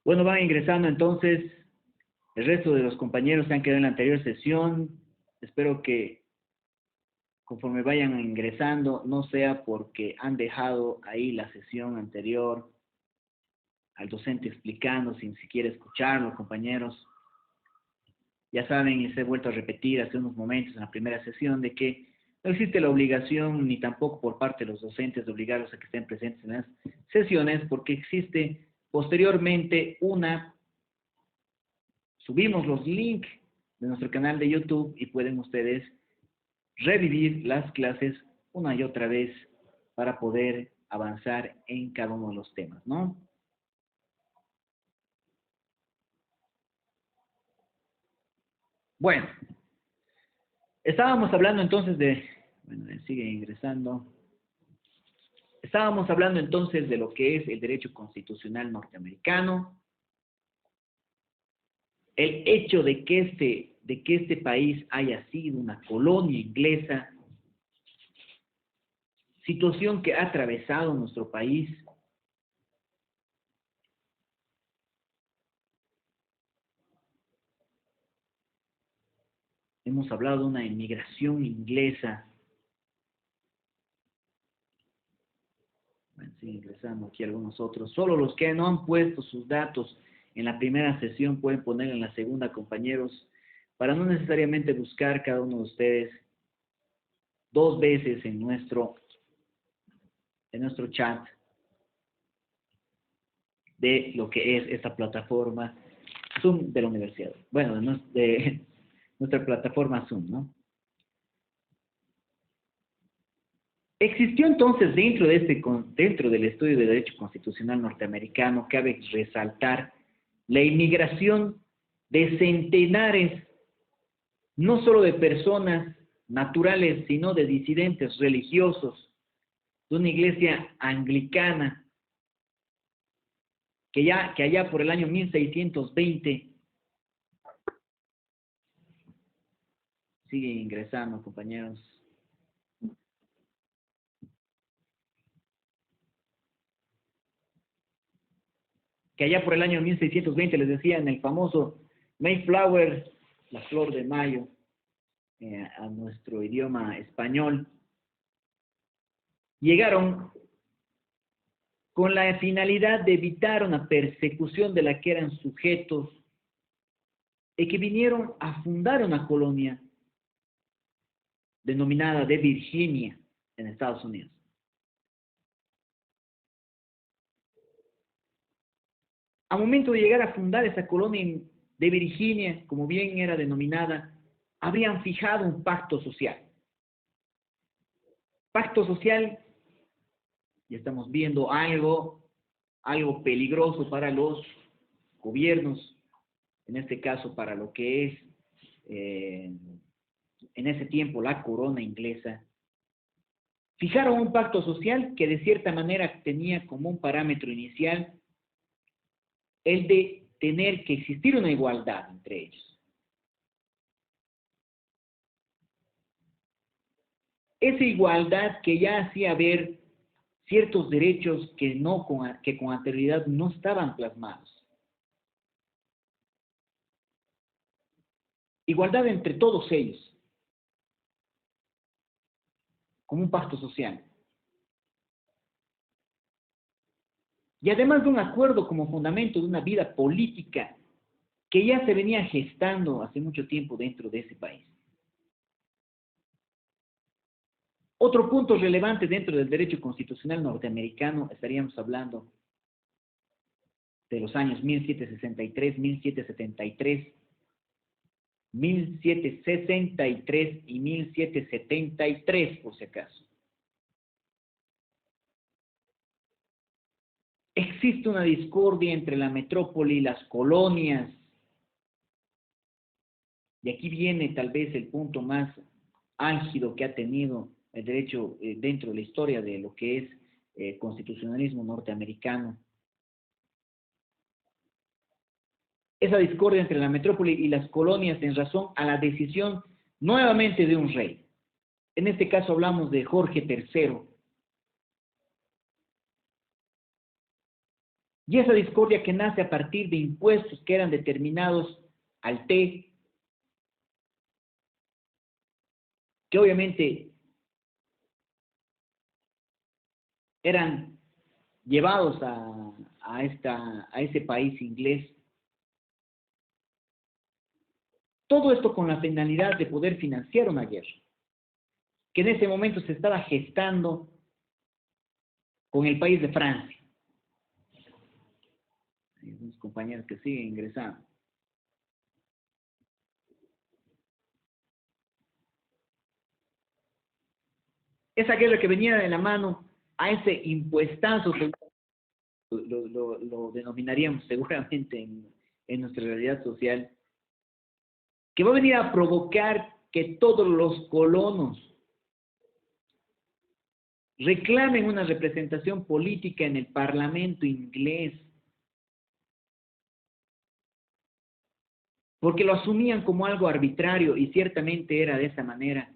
Bueno, van ingresando entonces el resto de los compañeros que han quedado en la anterior sesión. Espero que conforme vayan ingresando, no sea porque han dejado ahí la sesión anterior al docente explicando sin siquiera escucharlo, compañeros. Ya saben, y se he vuelto a repetir hace unos momentos en la primera sesión, de que no existe la obligación, ni tampoco por parte de los docentes, de obligarlos a que estén presentes en las sesiones, porque existe posteriormente subimos los links de nuestro canal de YouTube y pueden ustedes revivir las clases una y otra vez para poder avanzar en cada uno de los temas, ¿no? Bueno, estábamos hablando entonces bueno, sigue ingresando. Estábamos hablando entonces de lo que es el derecho constitucional norteamericano, el hecho de que este país haya sido una colonia inglesa, situación que ha atravesado nuestro país. Hemos hablado de una inmigración inglesa. Bueno, sigue ingresando aquí algunos otros. Solo los que no han puesto sus datos en la primera sesión pueden poner en la segunda, compañeros, para no necesariamente buscar cada uno de ustedes dos veces en nuestro chat de lo que es esta plataforma Zoom de la universidad. Bueno, de nuestra plataforma Zoom, ¿no? Existió entonces dentro del estudio de derecho constitucional norteamericano, cabe resaltar la inmigración de centenares, no solo de personas naturales, sino de disidentes religiosos, de una iglesia anglicana, que allá por el año 1620, sigue ingresando, compañeros, que allá por el año 1620 les decía en el famoso Mayflower, la flor de mayo, a nuestro idioma español, llegaron con la finalidad de evitar una persecución de la que eran sujetos y que vinieron a fundar una colonia denominada de Virginia en Estados Unidos. Al momento de llegar a fundar esa colonia de Virginia, como bien era denominada, habrían fijado un pacto social. Pacto social, y estamos viendo algo peligroso para los gobiernos, en este caso para lo que es en ese tiempo la corona inglesa. Fijaron un pacto social que de cierta manera tenía como un parámetro inicial el de tener que existir una igualdad entre ellos. Esa igualdad que ya hacía ver ciertos derechos que con anterioridad no estaban plasmados. Igualdad entre todos ellos, como un pacto social. Y además de un acuerdo como fundamento de una vida política que ya se venía gestando hace mucho tiempo dentro de ese país. Otro punto relevante dentro del derecho constitucional norteamericano, estaríamos hablando de los años 1763, 1773, 1763 y 1773, por si acaso. Existe una discordia entre la metrópoli y las colonias. Y aquí viene tal vez el punto más álgido que ha tenido el derecho dentro de la historia de lo que es constitucionalismo norteamericano. Esa discordia entre la metrópoli y las colonias en razón a la decisión nuevamente de un rey. En este caso hablamos de Jorge III. Y esa discordia que nace a partir de impuestos que eran determinados al té, que obviamente eran llevados a ese país inglés. Todo esto con la finalidad de poder financiar una guerra, que en ese momento se estaba gestando con el país de Francia. Hay unos compañeros que siguen ingresando. Esa guerra que venía de la mano a ese impuestazo, que lo denominaríamos seguramente en nuestra realidad social, que va a venir a provocar que todos los colonos reclamen una representación política en el Parlamento inglés, porque lo asumían como algo arbitrario y ciertamente era de esa manera,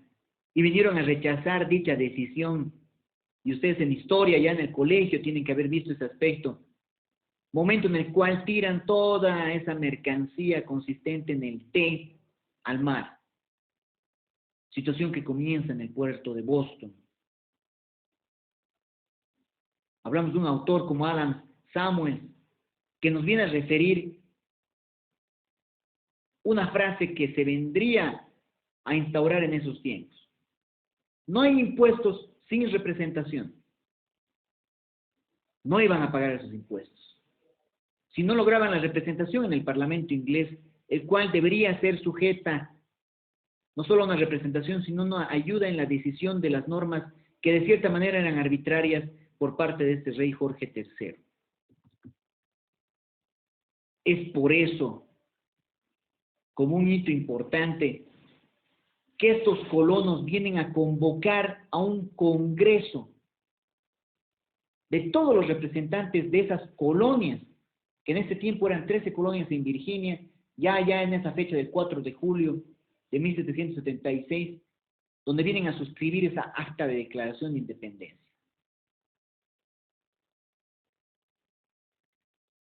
y vinieron a rechazar dicha decisión. Y ustedes en historia, ya en el colegio, tienen que haber visto ese aspecto. Momento en el cual tiran toda esa mercancía consistente en el té al mar. Situación que comienza en el puerto de Boston. Hablamos de un autor como Adam Samuels, que nos viene a referir una frase que se vendría a instaurar en esos tiempos. No hay impuestos sin representación. No iban a pagar esos impuestos. Si no lograban la representación en el Parlamento inglés, el cual debería ser sujeta no solo a una representación, sino una ayuda en la decisión de las normas que de cierta manera eran arbitrarias por parte de este rey Jorge III. Es por eso, como un hito importante, que estos colonos vienen a convocar a un congreso de todos los representantes de esas colonias, que en ese tiempo eran 13 colonias en Virginia, ya en esa fecha del 4 de julio de 1776, donde vienen a suscribir esa acta de declaración de independencia.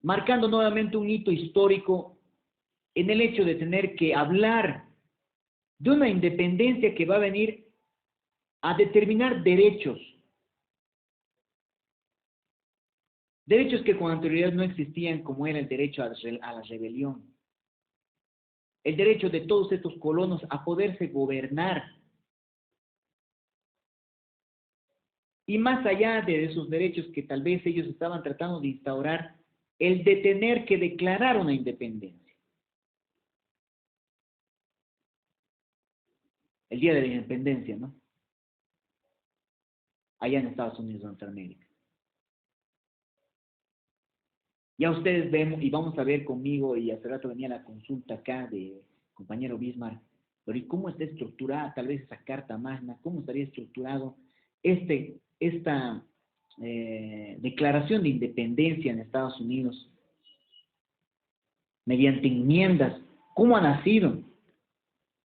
Marcando nuevamente un hito histórico en el hecho de tener que hablar de una independencia que va a venir a determinar derechos. Derechos que con anterioridad no existían, como era el derecho a la rebelión. El derecho de todos estos colonos a poderse gobernar. Y más allá de esos derechos que tal vez ellos estaban tratando de instaurar, el de tener que declarar una independencia. El día de la independencia, ¿no? Allá en Estados Unidos de Norteamérica. Ya ustedes ven, y vamos a ver conmigo, y hace rato venía la consulta acá de compañero Bismarck, pero ¿y cómo está estructurada tal vez esa Carta Magna? ¿Cómo estaría estructurado esta declaración de independencia en Estados Unidos mediante enmiendas? ¿Cómo ha nacido?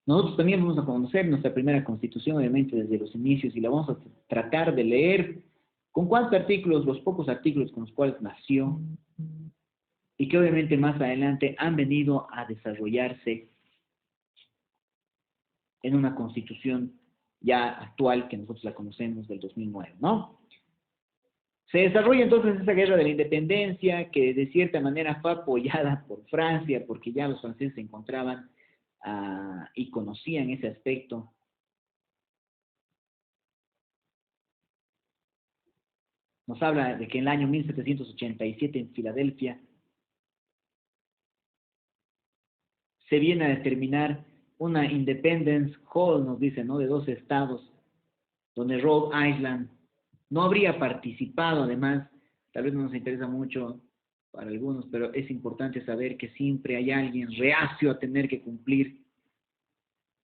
Nosotros también vamos a conocer nuestra primera constitución, obviamente, desde los inicios, y la vamos a tratar de leer con cuántos artículos, los pocos artículos con los cuales nació, y que obviamente más adelante han venido a desarrollarse en una constitución ya actual que nosotros la conocemos del 2009, ¿no? Se desarrolla entonces esa guerra de la independencia que de cierta manera fue apoyada por Francia, porque ya los franceses se encontraban y conocían ese aspecto. Nos habla de que en el año 1787 en Filadelfia se viene a determinar una Independence Hall, nos dice, ¿no? De 2 estados, donde Rhode Island no habría participado. Además, tal vez no nos interesa mucho para algunos, pero es importante saber que siempre hay alguien reacio a tener que cumplir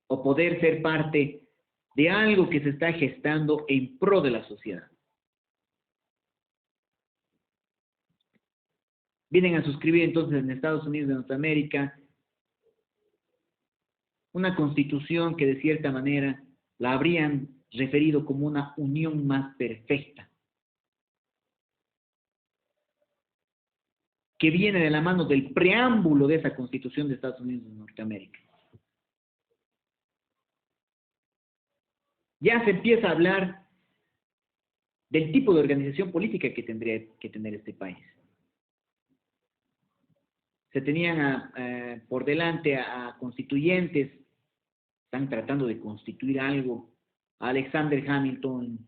o poder ser parte de algo que se está gestando en pro de la sociedad. Vienen a suscribir entonces en Estados Unidos de Norteamérica una constitución que de cierta manera la habrían referido como una unión más perfecta. que viene de la mano del preámbulo de esa Constitución de Estados Unidos de Norteamérica. Ya se empieza a hablar del tipo de organización política que tendría que tener este país. Se tenían por delante a constituyentes, están tratando de constituir algo, a Alexander Hamilton,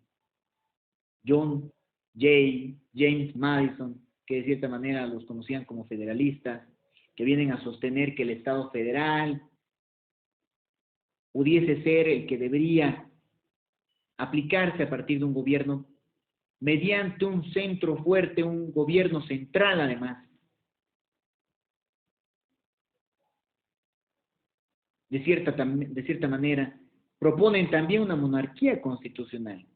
John Jay, James Madison, que de cierta manera los conocían como federalistas, que vienen a sostener que el Estado federal pudiese ser el que debería aplicarse a partir de un gobierno mediante un centro fuerte, un gobierno central además. De cierta manera, proponen también una monarquía constitucional.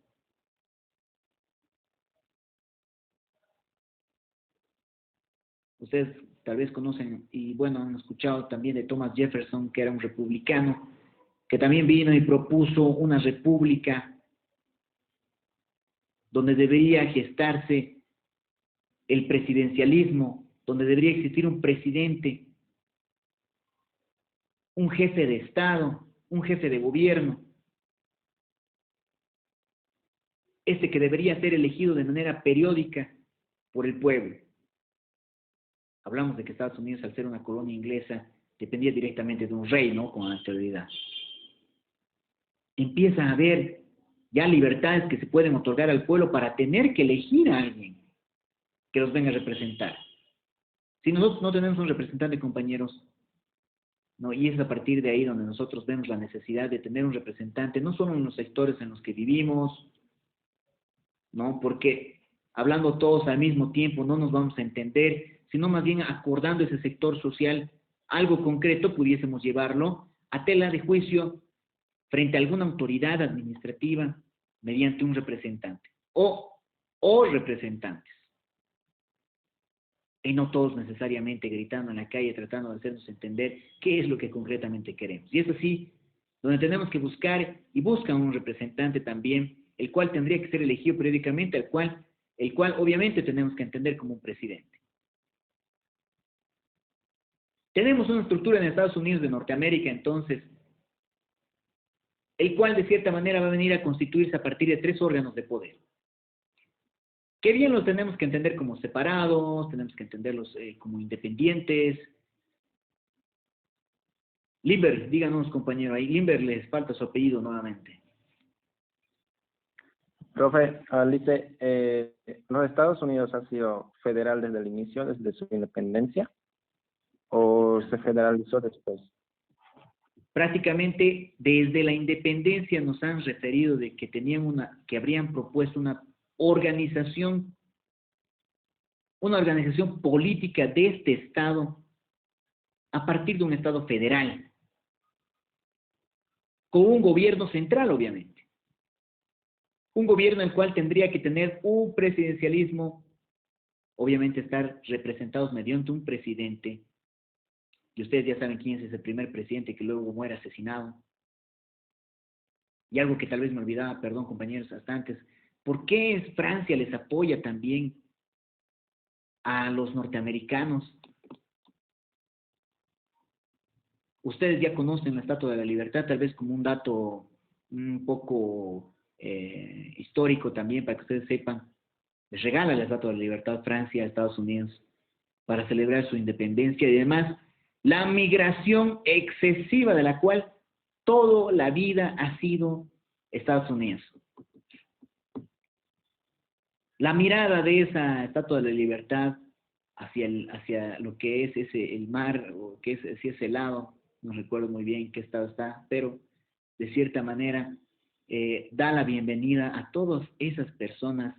Ustedes tal vez conocen y bueno, han escuchado también de Thomas Jefferson, que era un republicano, que también vino y propuso una república donde debería gestarse el presidencialismo, donde debería existir un presidente, un jefe de Estado, un jefe de gobierno, que debería ser elegido de manera periódica por el pueblo. Hablamos de que Estados Unidos, al ser una colonia inglesa, dependía directamente de un rey, ¿no? Con anterioridad. Empieza a haber ya libertades que se pueden otorgar al pueblo para tener que elegir a alguien que los venga a representar. Si nosotros no tenemos un representante, compañeros, ¿no? Y es a partir de ahí donde nosotros vemos la necesidad de tener un representante, no solo en los sectores en los que vivimos, ¿no? Porque hablando todos al mismo tiempo no nos vamos a entender, sino más bien acordando ese sector social algo concreto, pudiésemos llevarlo a tela de juicio frente a alguna autoridad administrativa mediante un representante o representantes. Y no todos necesariamente gritando en la calle tratando de hacernos entender qué es lo que concretamente queremos. Y es así donde tenemos que buscar y buscan un representante también, el cual tendría que ser elegido periódicamente, el cual obviamente tenemos que entender como un presidente. Tenemos una estructura en Estados Unidos de Norteamérica, entonces, el cual de cierta manera va a venir a constituirse a partir de 3 órganos de poder. Que bien los tenemos que entender como separados, tenemos que entenderlos como independientes. Limber, díganos, compañero, ahí Limber les falta su apellido nuevamente. Profe, Alice, ¿los Estados Unidos ha sido federal desde el inicio, desde su independencia, o se federalizó después? Prácticamente desde la independencia nos han referido de que que habrían propuesto una organización política de este Estado a partir de un Estado federal, con un gobierno central, obviamente. Un gobierno en el cual tendría que tener un presidencialismo, obviamente estar representados mediante un presidente, y ustedes ya saben quién es ese primer presidente que luego muere asesinado. Y algo que tal vez me olvidaba, perdón compañeros, hasta antes, ¿por qué Francia les apoya también a los norteamericanos? Ustedes ya conocen la Estatua de la Libertad, tal vez como un dato un poco histórico también, para que ustedes sepan. Les regala la Estatua de la Libertad Francia a Estados Unidos para celebrar su independencia y además la migración excesiva de la cual toda la vida ha sido Estados Unidos. La mirada de esa Estatua de la Libertad hacia lo que es el mar, o que es hacia ese lado, no recuerdo muy bien en qué estado está, pero de cierta manera da la bienvenida a todas esas personas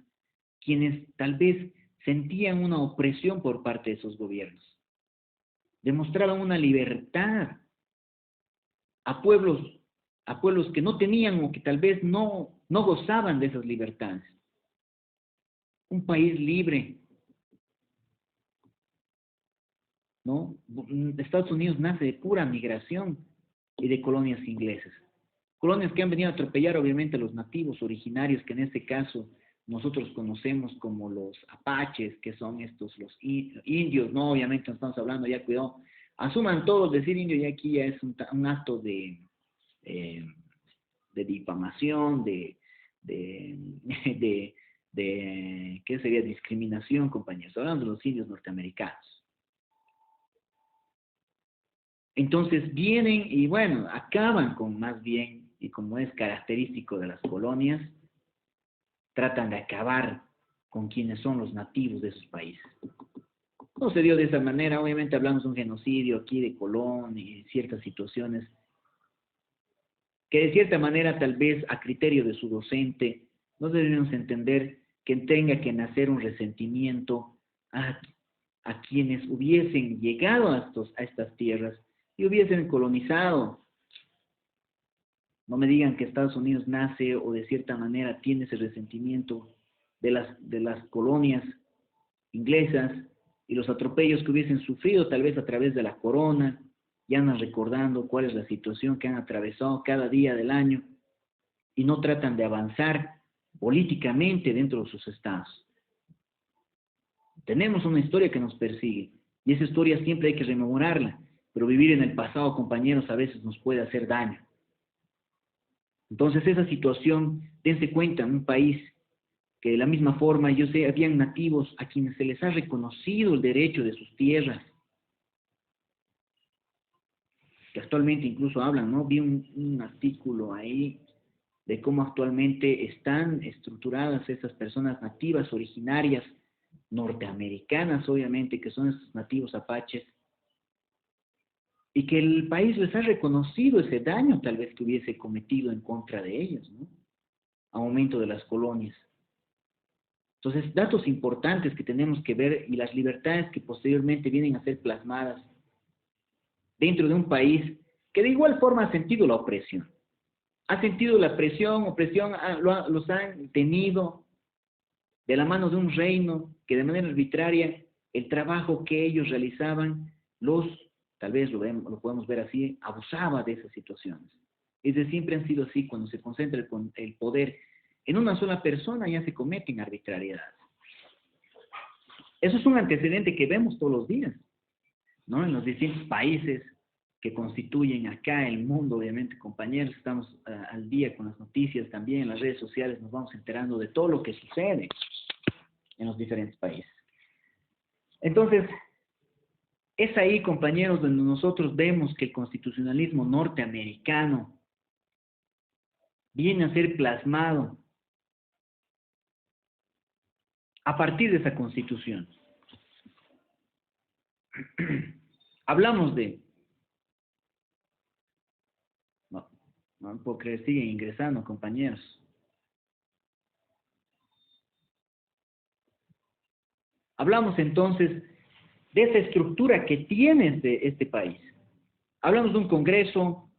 quienes tal vez sentían una opresión por parte de esos gobiernos. Demostraban una libertad a pueblos que no tenían o que tal vez no gozaban de esas libertades. Un país libre, ¿no? Estados Unidos nace de pura migración y de colonias inglesas. Colonias que han venido a atropellar obviamente a los nativos originarios, que en este caso nosotros conocemos como los apaches, que son estos los indios, no, obviamente no estamos hablando, ya cuidado, asuman todos decir indio, y aquí ya es un acto eh, de difamación, de, ¿qué sería? Discriminación, compañeros, hablando de los indios norteamericanos. Entonces vienen y bueno, acaban con más bien, y como es característico de las colonias, tratan de acabar con quienes son los nativos de esos países. No se dio de esa manera, obviamente hablamos de un genocidio aquí de Colón y ciertas situaciones que de cierta manera tal vez a criterio de su docente no debemos entender que tenga que nacer un resentimiento a quienes hubiesen llegado a estas tierras y hubiesen colonizado. No me digan que Estados Unidos nace o de cierta manera tiene ese resentimiento de las colonias inglesas y los atropellos que hubiesen sufrido tal vez a través de la corona, ya andan recordando cuál es la situación que han atravesado cada día del año y no tratan de avanzar políticamente dentro de sus estados. Tenemos una historia que nos persigue y esa historia siempre hay que rememorarla, pero vivir en el pasado, compañeros, a veces nos puede hacer daño. Entonces esa situación, dense cuenta, en un país que de la misma forma, yo sé, habían nativos a quienes se les ha reconocido el derecho de sus tierras, que actualmente incluso hablan, ¿no? Vi un artículo ahí de cómo actualmente están estructuradas esas personas nativas, originarias, norteamericanas, obviamente, que son estos nativos apaches, y que el país les ha reconocido ese daño tal vez que hubiese cometido en contra de ellos, ¿no? A momento de las colonias. Entonces, datos importantes que tenemos que ver y las libertades que posteriormente vienen a ser plasmadas dentro de un país que de igual forma ha sentido la opresión. Ha sentido la opresión, los han tenido de la mano de un reino que de manera arbitraria el trabajo que ellos realizaban, tal vez lo podemos ver así, abusaba de esas situaciones. Desde siempre han sido así, cuando se concentra el poder en una sola persona ya se cometen arbitrariedades. Eso es un antecedente que vemos todos los días, ¿no? En los distintos países que constituyen acá el mundo, obviamente, compañeros, estamos al día con las noticias también, en las redes sociales nos vamos enterando de todo lo que sucede en los diferentes países. Entonces, es ahí, compañeros, donde nosotros vemos que el constitucionalismo norteamericano viene a ser plasmado a partir de esa constitución. Hablamos de... No puedo creer, siguen ingresando, compañeros. Hablamos entonces de esa estructura que tiene este país. Hablamos de un Congreso,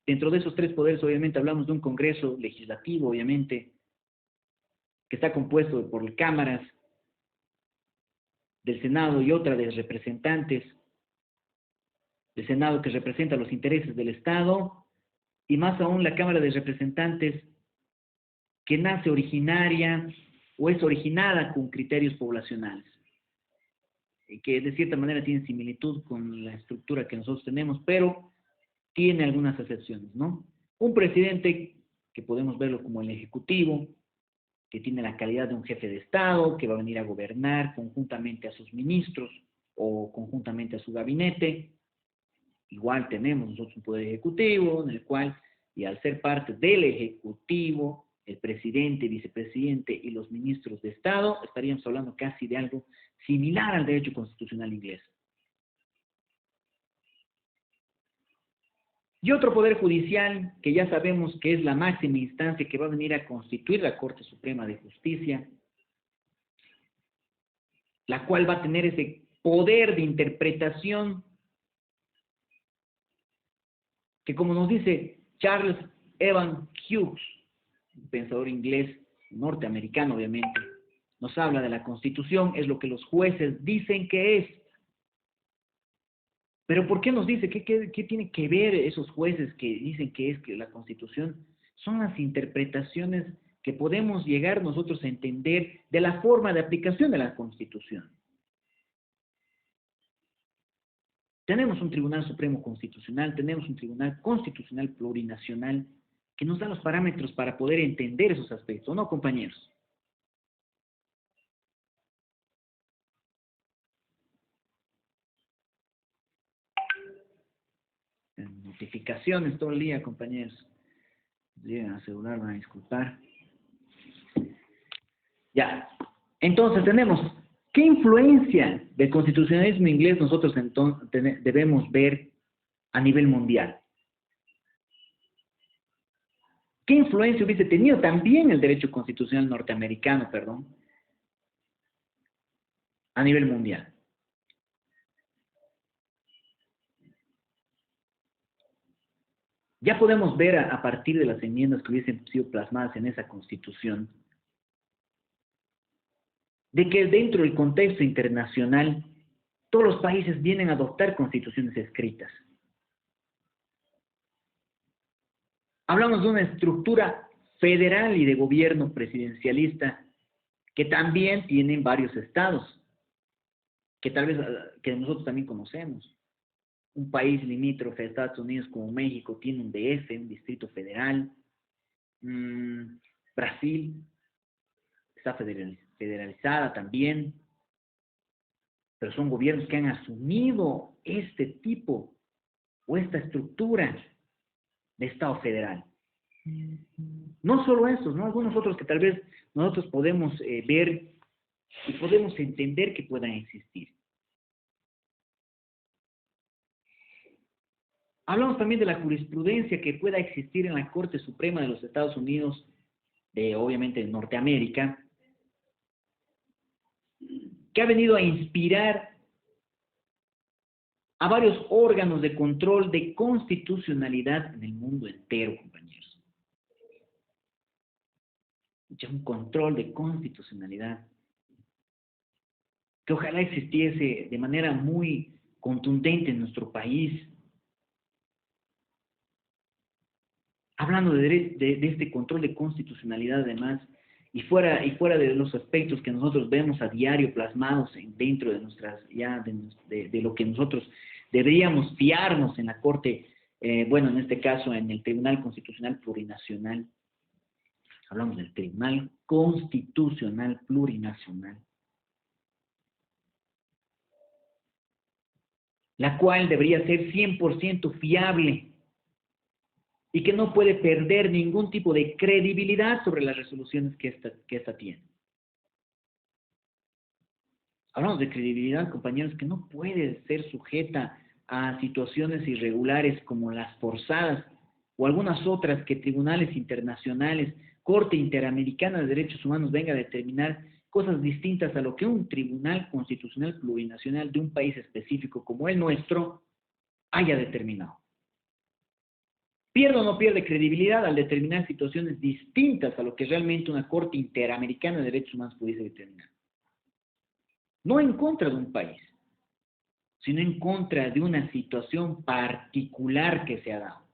dentro de esos tres poderes obviamente hablamos de un Congreso legislativo, obviamente, que está compuesto por cámaras del Senado y otra de representantes, del Senado que representa los intereses del Estado, y más aún la Cámara de Representantes que nace originaria o es originada con criterios poblacionales, y que de cierta manera tiene similitud con la estructura que nosotros tenemos, pero tiene algunas excepciones, ¿no? Un presidente que podemos verlo como el ejecutivo, que tiene la calidad de un jefe de Estado, que va a venir a gobernar conjuntamente a sus ministros o conjuntamente a su gabinete. Igual tenemos nosotros un poder ejecutivo en el cual, y al ser parte del ejecutivo, el presidente, vicepresidente y los ministros de Estado, estaríamos hablando casi de algo similar al derecho constitucional inglés. Y otro poder judicial que ya sabemos que es la máxima instancia que va a venir a constituir la Corte Suprema de Justicia, la cual va a tener ese poder de interpretación que, como nos dice Charles Evans Hughes, un pensador inglés, norteamericano obviamente, nos habla de la Constitución, es lo que los jueces dicen que es. Pero ¿por qué nos dice? ¿Qué tiene que ver esos jueces que dicen que es que la Constitución? Son las interpretaciones que podemos llegar nosotros a entender de la forma de aplicación de la Constitución. Tenemos un Tribunal Supremo Constitucional, tenemos un Tribunal Constitucional Plurinacional que nos da los parámetros para poder entender esos aspectos, ¿no, compañeros? Notificaciones todo el día, compañeros. Llegan al celular, van a disculpar. Ya. Entonces tenemos, ¿qué influencia del constitucionalismo inglés nosotros entonces debemos ver a nivel mundial? ¿Qué influencia hubiese tenido también el derecho constitucional norteamericano, a nivel mundial? Ya podemos ver a partir de las enmiendas que hubiesen sido plasmadas en esa Constitución, de que dentro del contexto internacional todos los países vienen a adoptar constituciones escritas. Hablamos de una estructura federal y de gobierno presidencialista que también tienen varios estados, que tal vez que nosotros también conocemos. Un país limítrofe a Estados Unidos como México tiene un DF, un Distrito Federal. Brasil está federalizada también, pero son gobiernos que han asumido este tipo o esta estructura de Estado federal. No solo esos, ¿no? Algunos otros que tal vez nosotros podemos ver y podemos entender que puedan existir. Hablamos también de la jurisprudencia que pueda existir en la Corte Suprema de los Estados Unidos, obviamente de Norteamérica, que ha venido a inspirar a varios órganos de control de constitucionalidad en el mundo entero, compañeros. Un control de constitucionalidad que ojalá existiese de manera muy contundente en nuestro país. Hablando de este control de constitucionalidad además, y fuera de los aspectos que nosotros vemos a diario plasmados dentro de nuestras, de lo que nosotros deberíamos fiarnos en la Corte, en este caso en el Tribunal Constitucional Plurinacional. Hablamos del Tribunal Constitucional Plurinacional, la cual debería ser 100% fiable y que no puede perder ningún tipo de credibilidad sobre las resoluciones que esta tiene. Hablamos de credibilidad, compañeros, que no puede ser sujeta a situaciones irregulares como las forzadas o algunas otras que tribunales internacionales, Corte Interamericana de Derechos Humanos venga a determinar cosas distintas a lo que un tribunal constitucional plurinacional de un país específico como el nuestro haya determinado. Pierde o no pierde credibilidad al determinar situaciones distintas a lo que realmente una Corte Interamericana de Derechos Humanos pudiese determinar. No en contra de un país, sino en contra de una situación particular que se ha dado.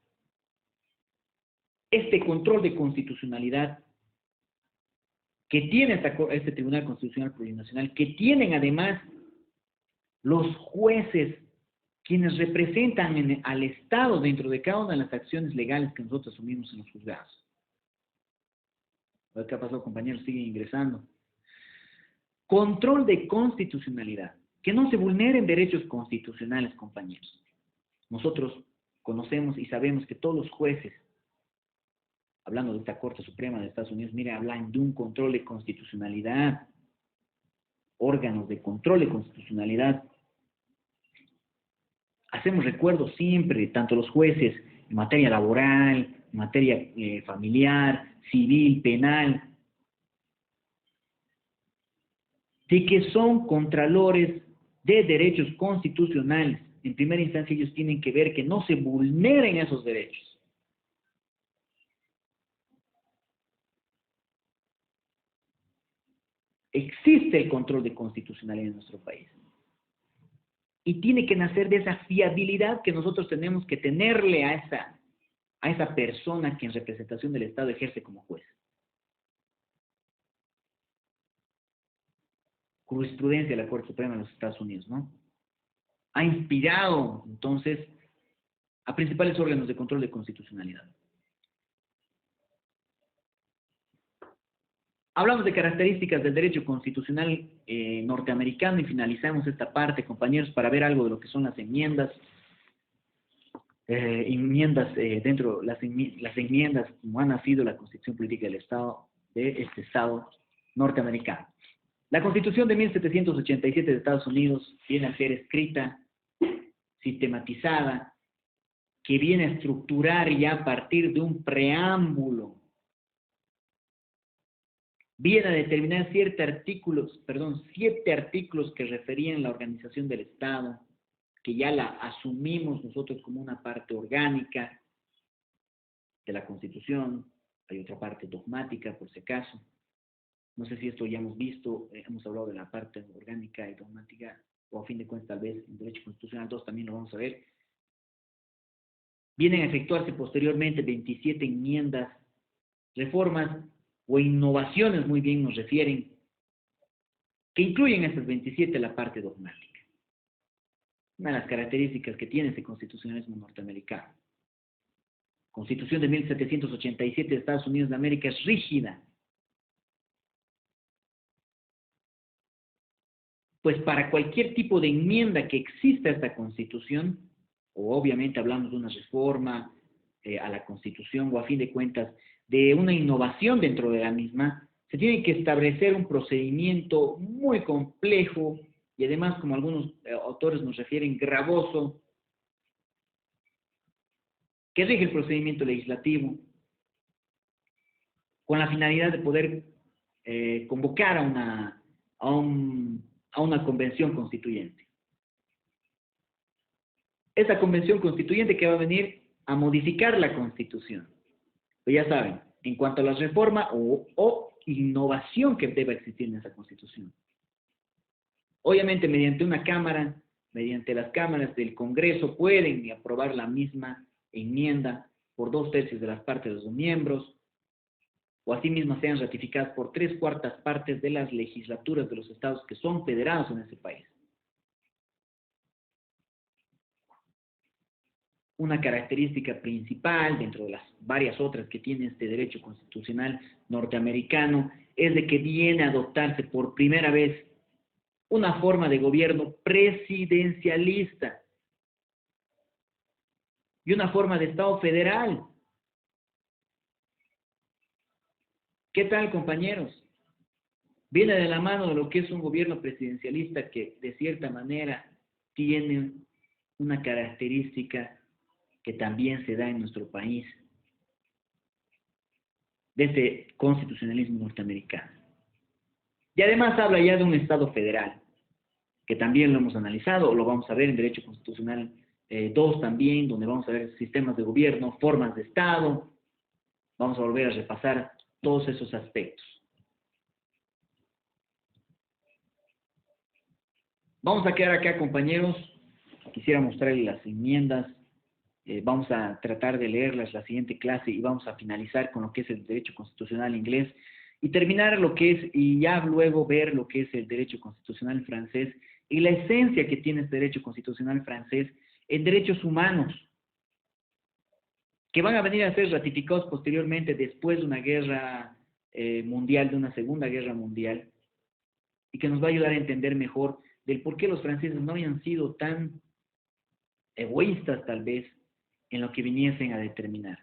Este control de constitucionalidad que tiene este Tribunal Constitucional Plurinacional, que tienen además los jueces quienes representan al Estado dentro de cada una de las acciones legales que nosotros asumimos en los juzgados. ¿Qué ha pasado, compañeros? Siguen ingresando. Control de constitucionalidad. Que no se vulneren derechos constitucionales, compañeros. Nosotros conocemos y sabemos que todos los jueces, hablando de esta Corte Suprema de Estados Unidos, hablan de un control de constitucionalidad, órganos de control de constitucionalidad. Hacemos recuerdo siempre, tanto los jueces en materia laboral, en materia familiar, civil, penal, de que son contralores de derechos constitucionales. En primera instancia ellos tienen que ver que no se vulneren esos derechos. Existe el control de constitucionalidad en nuestro país. Y tiene que nacer de esa fiabilidad que nosotros tenemos que tenerle a esa persona que en representación del Estado ejerce como juez. jurisprudencia de la Corte Suprema de los Estados Unidos, ¿no? Ha inspirado, entonces, a principales órganos de control de constitucionalidad. Hablamos de características del derecho constitucional norteamericano y finalizamos esta parte, compañeros, para ver algo de lo que son las enmiendas. Dentro las enmiendas como ha nacido la Constitución Política del Estado, de este Estado norteamericano. La Constitución de 1787 de Estados Unidos viene a ser escrita, sistematizada, que viene a estructurar ya a partir de un preámbulo, viene a determinar 7 artículos que referían la organización del Estado, que ya la asumimos nosotros como una parte orgánica de la Constitución. Hay otra parte dogmática, por si acaso. No sé si esto ya hemos visto, hemos hablado de la parte orgánica y dogmática, o a fin de cuentas tal vez en Derecho Constitucional 2 también lo vamos a ver. Vienen a efectuarse posteriormente 27 enmiendas, reformas o innovaciones, muy bien nos refieren, que incluyen estas 27 la parte dogmática. Una de las características que tiene ese constitucionalismo norteamericano. Constitución de 1787 de Estados Unidos de América es rígida. Pues para cualquier tipo de enmienda que exista a esta Constitución, o obviamente hablamos de una reforma a la Constitución, o a fin de cuentas de una innovación dentro de la misma, se tiene que establecer un procedimiento muy complejo y además, como algunos autores nos refieren, gravoso, que rige el procedimiento legislativo, con la finalidad de poder convocar a una convención constituyente. Esa convención constituyente que va a venir a modificar la Constitución. Pues ya saben, en cuanto a la reforma o innovación que deba existir en esa Constitución. Obviamente mediante una cámara, mediante las cámaras del Congreso pueden aprobar la misma enmienda por 2/3 de las partes de los miembros, o asimismo sean ratificadas por 3/4 partes de las legislaturas de los estados que son federados en ese país. Una característica principal, dentro de las varias otras que tiene este derecho constitucional norteamericano, es de que viene a adoptarse por primera vez una forma de gobierno presidencialista y una forma de Estado federal. ¿Qué tal, compañeros? Viene de la mano de lo que es un gobierno presidencialista que, de cierta manera, tiene una característica que también se da en nuestro país, de este constitucionalismo norteamericano. Y además habla ya de un Estado federal, que también lo hemos analizado, o lo vamos a ver en Derecho Constitucional 2 también, donde vamos a ver sistemas de gobierno, formas de Estado. Vamos a volver a repasar todos esos aspectos. Vamos a quedar acá, compañeros. Quisiera mostrarles las enmiendas. Vamos a tratar de leerlas la siguiente clase y vamos a finalizar con lo que es el derecho constitucional inglés y terminar lo que es, y ya luego ver lo que es el derecho constitucional francés y la esencia que tiene este derecho constitucional francés en derechos humanos, que van a venir a ser ratificados posteriormente después de una guerra mundial, de una segunda guerra mundial, y que nos va a ayudar a entender mejor del por qué los franceses no habían sido tan egoístas tal vez en lo que viniesen a determinar.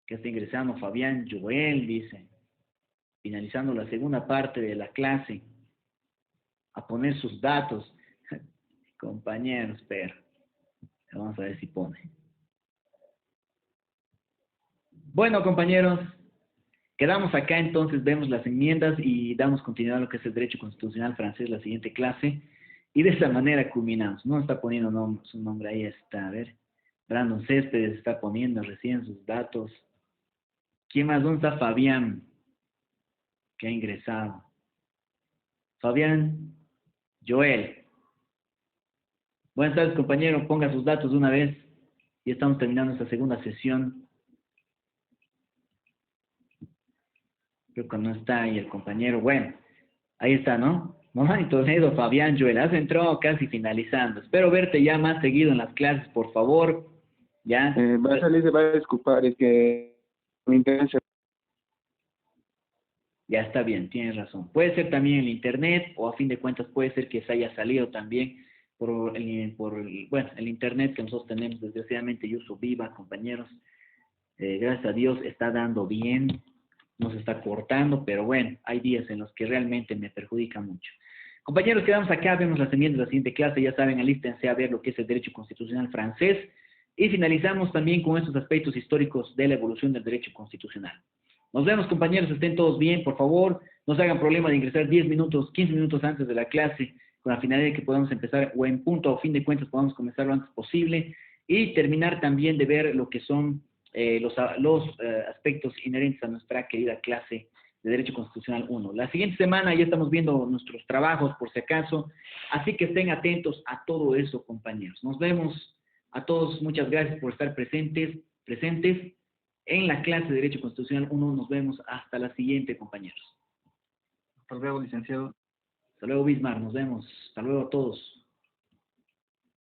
Que está ingresando Fabián Joel, dice, finalizando la segunda parte de la clase, a poner sus datos. Compañeros, pero vamos a ver si pone. Bueno, compañeros, quedamos acá, entonces vemos las enmiendas y damos continuidad a lo que es el derecho constitucional francés, la siguiente clase, y de esa manera culminamos. No está poniendo su nombre, ahí está, a ver. Brandon Céspedes está poniendo recién sus datos. ¿Quién más? ¿Dónde está Fabián? Que ha ingresado. Fabián Joel. Buenas tardes, compañero. Ponga sus datos de una vez. Ya estamos terminando esta segunda sesión. Creo que no está ahí el compañero. Bueno, ahí está, ¿no? Mamá Toledo, Fabián Joel, has entrado casi finalizando. Espero verte ya más seguido en las clases, por favor. Ya, Va a salir, se va a disculpar, es que me interesa. ya está bien, tienes razón. Puede ser también el internet, o a fin de cuentas puede ser que se haya salido también bueno, el internet que nosotros tenemos, desgraciadamente, yo uso Viva, compañeros. Gracias a Dios está dando bien, no se está cortando, pero bueno, hay días en los que realmente me perjudica mucho. Compañeros, quedamos acá, vemos las enmiendas de la siguiente clase, ya saben, alístense a ver lo que es el derecho constitucional francés y finalizamos también con estos aspectos históricos de la evolución del derecho constitucional. Nos vemos, compañeros, estén todos bien, por favor, no se hagan problema de ingresar 10 minutos, 15 minutos antes de la clase, con la finalidad de que podamos empezar, o en punto, o fin de cuentas, podamos comenzar lo antes posible, y terminar también de ver lo que son los aspectos inherentes a nuestra querida clase de Derecho Constitucional 1. La siguiente semana ya estamos viendo nuestros trabajos, por si acaso, así que estén atentos a todo eso, compañeros. Nos vemos a todos, muchas gracias por estar presentes en la clase de Derecho Constitucional 1. Nos vemos hasta la siguiente, compañeros. Hasta luego, licenciado. Hasta luego, Bismar, nos vemos. Hasta luego a todos.